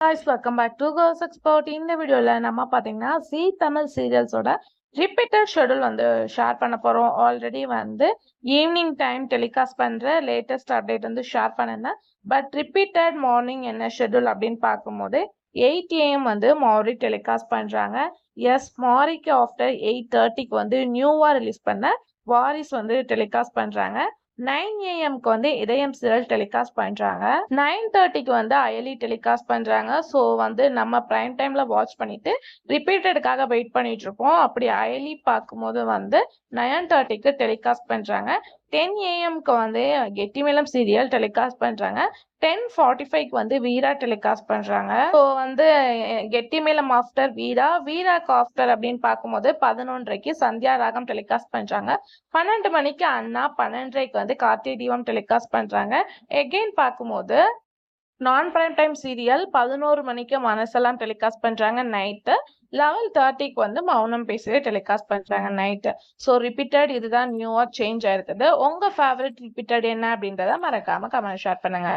guys, welcome back to Girls Expert. இந்த வீடியோல நம்ம பாத்தீங்கன்னா ஜீ தமிழ் சீரியல்ஸோட ரிப்பீட்டட் ஷெட்யூல் வந்து ஷேர் பண்ண போறோம். ஆல்ரெடி வந்து ஈவினிங் டைம் டெலிகாஸ்ட் பண்ற லேட்டஸ்ட் அப்டேட் வந்து ஷேர் பண்ணிருந்தேன். பட் ரிப்பீட்டட் மார்னிங் என்ன ஷெட்யூல் அப்படின்னு பார்க்கும்போது 8 AM வந்து மாரி டெலிகாஸ்ட் பண்றாங்க. எஸ், மாரிக்கு ஆஃப்டர் 8:30க்கு வந்து நியூவா ரிலீஸ் பண்ண வாரிஸ் வந்து டெலிகாஸ்ட் பண்றாங்க. 9 AM வந்து இதயம் சீரியல் டெலிகாஸ்ட் பண்றாங்க. 9:30க்கு வந்து அயலி டெலிகாஸ்ட் பண்றாங்க. ஸோ வந்து நம்ம பிரைம் டைம்ல வாட்ச் பண்ணிட்டு ரிப்பீட்டடுக்காக வெயிட் பண்ணிட்டு இருக்கோம். அப்படி அயலி பார்க்கும்போது வந்து 9:30க்கு டெலிகாஸ்ட் பண்றாங்க. 10 AM வந்து கெட்டிமேளம் சீரியல் டெலிகாஸ்ட் பண்றாங்க. 10:45க்கு வந்து வீரா டெலிகாஸ்ட் பண்றாங்க. ஸோ வந்து கெட்டிமேளம் ஆஃப்டர் வீராக்கு ஆஃப்டர் அப்படின்னு பார்க்கும்போது 11:30க்கு சந்தியா ராகம் டெலிகாஸ்ட் பண்றாங்க. 12 மணிக்கு அண்ணா, 12:30க்கு வந்து கார்த்திகை தீபம் டெலிகாஸ்ட் பண்றாங்க. எகெயின் பார்க்கும்போது நான் பிரைம் டைம் சீரியல் 11 மணிக்கு மனசெல்லாம் டெலிகாஸ்ட் பண்றாங்க நைட்டு. 11:30க்கு வந்து மௌனம் பேசுவே டெலிகாஸ்ட் பண்றாங்க நைட்டு. ஸோ ரிப்பீட்டட் இதுதான் நியூவா சேஞ்ச் ஆயிருக்குது. உங்க ஃபேவரட் ரிப்பீட்டட் என்ன அப்படின்றத மறக்காம கமெண்ட் ஷேர் பண்ணுங்க.